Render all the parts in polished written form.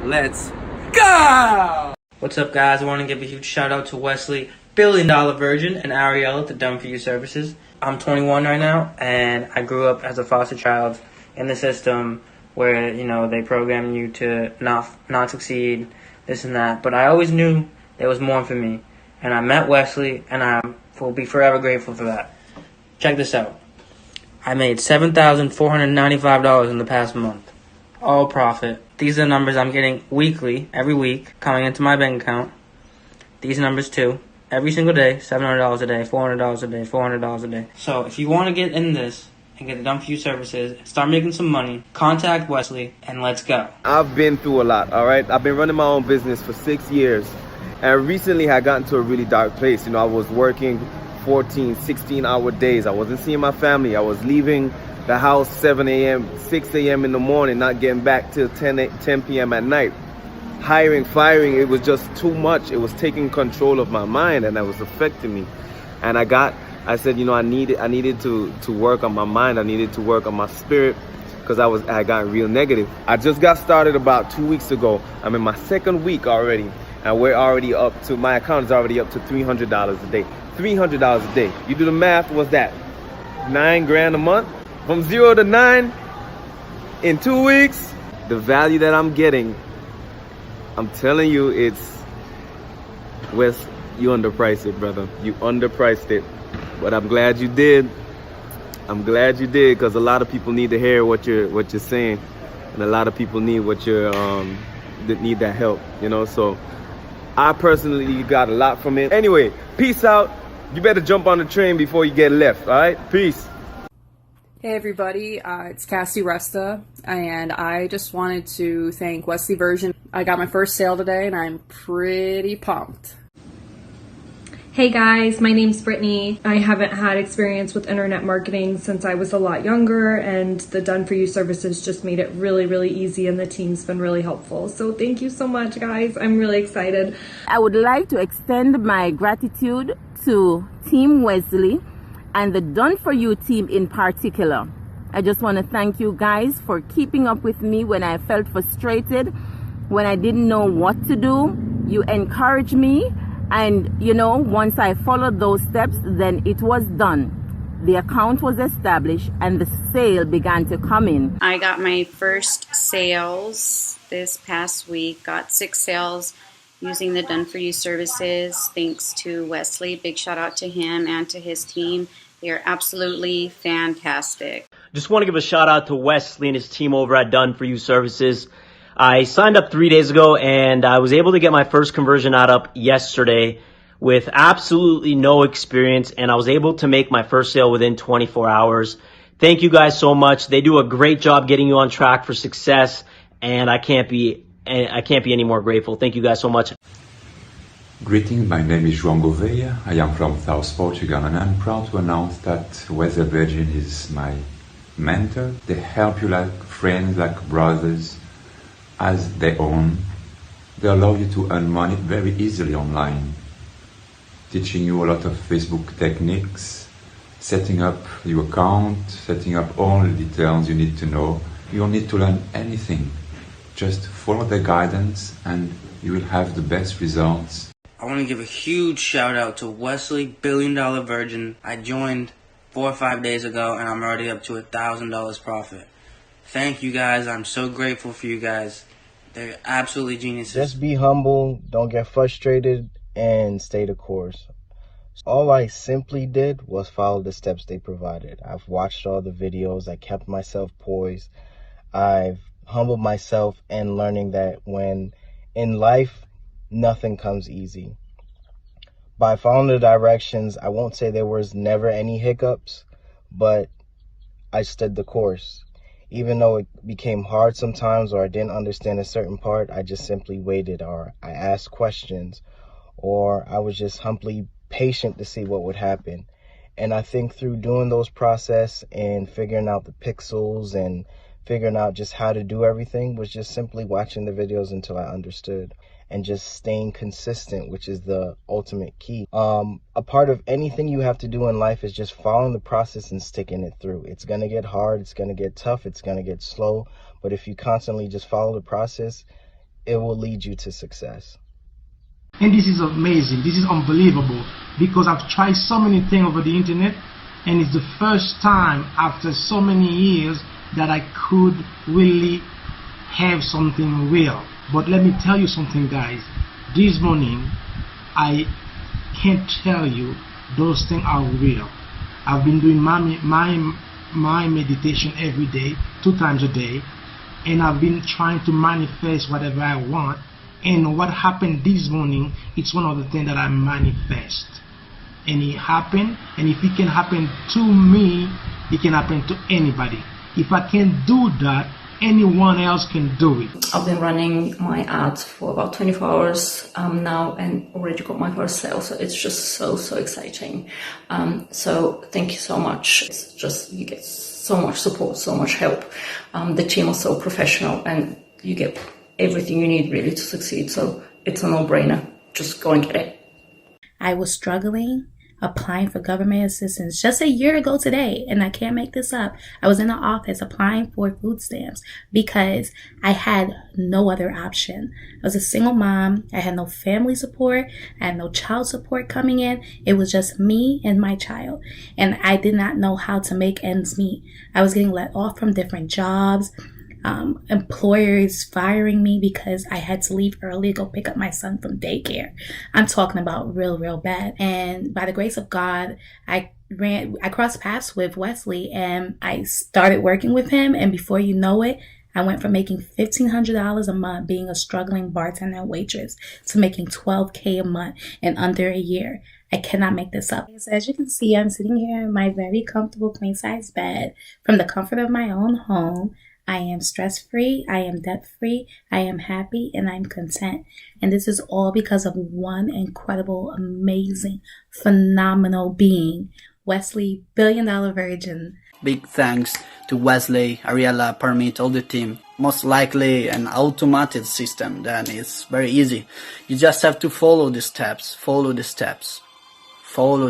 Let's go! What's up, guys? I want to give a huge shout out to Wesley, $1 billion Virgin, and Ariel at the Done For You Services. I'm 21 right now, and I grew up as a foster child in the system where, they program you to not succeed, this and that. But I always knew there was more for me. And I met Wesley, and I will be forever grateful for that. Check this out. I made $7,495 in the past month. All profit. These are the numbers I'm getting weekly, every week, coming into my bank account. These numbers too. Every single day, $700 a day, $400 a day, $400 a day. So if you want to get in this and get the Done For You services, start making some money, contact Wesley, and let's go. I've been through a lot, all right? I've been running my own business for 6 years. And recently I got into a really dark place. I was working 14, 16-hour days. I wasn't seeing my family. I was leaving the house 7 a.m., 6 a.m. in the morning, not getting back till 10 p.m. at night. Hiring, firing, it was just too much. It was taking control of my mind, and that was affecting me. And I said, I needed to work on my mind. I needed to work on my spirit, because I had gotten real negative. I just got started about 2 weeks ago. I'm in my second week already, and my account is already up to $300 a day. $300 a day. You do the math, what's that? $9,000 a month? From 0 to 9 in 2 weeks. The value that I'm getting, I'm telling you, Wes, you underpriced it, brother. You underpriced it. But I'm glad you did. I'm glad you did, because a lot of people need to hear what you're saying, and a lot of people need need that help. So I personally got a lot from it. Anyway, peace out. You better jump on the train before you get left. All right, peace. Hey everybody, it's Cassie Resta, and I just wanted to thank Wesley Virgin. I got my first sale today, and I'm pretty pumped. Hey guys, my name's Brittany. I haven't had experience with internet marketing since I was a lot younger, and the Done For You services just made it really, really easy, and the team's been really helpful. So thank you so much, guys. I'm really excited. I would like to extend my gratitude to Team Wesley and the Done For You team in particular. I just want to thank you guys for keeping up with me when I felt frustrated, when I didn't know what to do. You encouraged me, and once I followed those steps, then it was done. The account was established and the sale began to come in. I got my first sales this past week, got 6 sales using the Done For You services, thanks to Wesley. Big shout out to him and to his team. They are absolutely fantastic. Just want to give a shout out to Wesley and his team over at Done For You Services. I signed up 3 days ago, and I was able to get my first conversion ad up yesterday with absolutely no experience, and I was able to make my first sale within 24 hours. Thank you guys so much. They do a great job getting you on track for success, and I can't be any more grateful. Thank you guys so much. Greetings, my name is João Gouveia. I am from South Portugal, and I'm proud to announce that Wesley Virgin is my mentor. They help you like friends, like brothers, as their own. They allow you to earn money very easily online, teaching you a lot of Facebook techniques, setting up your account, setting up all the details you need to know. You don't need to learn anything. Just follow the guidance and you will have the best results. I want to give a huge shout out to Wesley, $1 billion Virgin. I joined 4 or 5 days ago, and I'm already up to $1,000 profit. Thank you guys. I'm so grateful for you guys. They're absolutely geniuses. Just be humble, don't get frustrated, and stay the course. All I simply did was follow the steps they provided. I've watched all the videos. I kept myself poised. I've humbled myself and learning that when in life, nothing comes easy. By following the directions, I won't say there was never any hiccups, but I stood the course. Even though it became hard sometimes, or I didn't understand a certain part, I just simply waited, or I asked questions, or I was just humbly patient to see what would happen. And I think through doing those process and figuring out the pixels and figuring out just how to do everything was just simply watching the videos until I understood, and just staying consistent, which is the ultimate key. A part of anything you have to do in life is just following the process and sticking it through. It's going to get hard, it's going to get tough, it's going to get slow, but if you constantly just follow the process, it will lead you to success. And this is amazing. This is unbelievable because I've tried so many things over the internet, and it's the first time after so many years that I could really have something real. But let me tell you something, guys. This morning, I can't tell you those things are real. I've been doing my meditation every day, 2 times a day, and I've been trying to manifest whatever I want. And what happened this morning, it's one of the things that I manifest. And it happened, and if it can happen to me, it can happen to anybody. If I can do that, anyone else can do it. I've been running my ads for about 24 hours now and already got my first sale. So it's just so exciting. So thank you so much. It's just, you get so much support, so much help. The team is so professional and you get everything you need really to succeed. So it's a no-brainer. Just go and get it. I was struggling applying for government assistance just a year ago today, and I can't make this up. I was in the office applying for food stamps because I had no other option. I was a single mom. I had no family support. I had no child support coming in. It was just me and my child, and I did not know how to make ends meet. I was getting let off from different jobs. Employers firing me because I had to leave early to go pick up my son from daycare. I'm talking about real bad. And by the grace of God, I crossed paths with Wesley and I started working with him. And before you know it, I went from making $1,500 a month being a struggling bartender and waitress to making $12K a month in under a year. I cannot make this up. So as you can see, I'm sitting here in my very comfortable queen size bed from the comfort of my own home. I am stress-free, I am debt-free, I am happy, and I'm content. And this is all because of one incredible, amazing, phenomenal being, Wesley, billion-dollar virgin. Big thanks to Wesley, Ariella, Parmeet, all the team. Most likely an automated system, then it's very easy. You just have to follow the steps, follow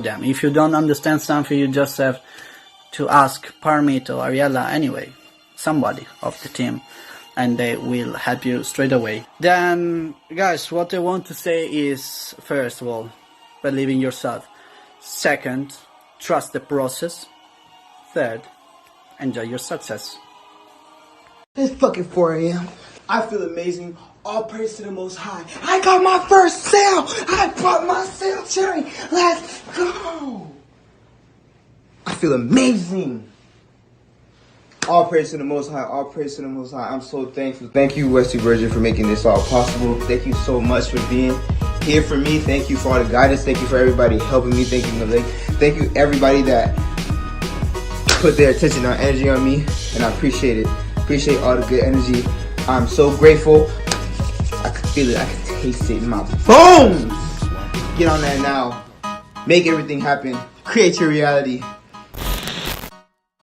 them. If you don't understand something, you just have to ask Parmeet or Ariella anyway. Somebody of the team, and they will help you straight away. Then, guys, what I want to say is, first of all, believe in yourself. Second, trust the process. Third, enjoy your success. It's fucking 4 a.m. I feel amazing. All praise to the Most High. I got my first sale. I bought my sale, Cherry. Let's go. I feel amazing. All praise to the Most High, all praise to the Most High. I'm so thankful. Thank you, Wesley Virgin, for making this all possible. Thank you so much for being here for me. Thank you for all the guidance. Thank you for everybody helping me. Thank you, Malik. Thank you, everybody that put their attention and energy on me, and I appreciate it. Appreciate all the good energy. I'm so grateful. I can feel it. I can taste it in my bones. Get on that now. Make everything happen. Create your reality.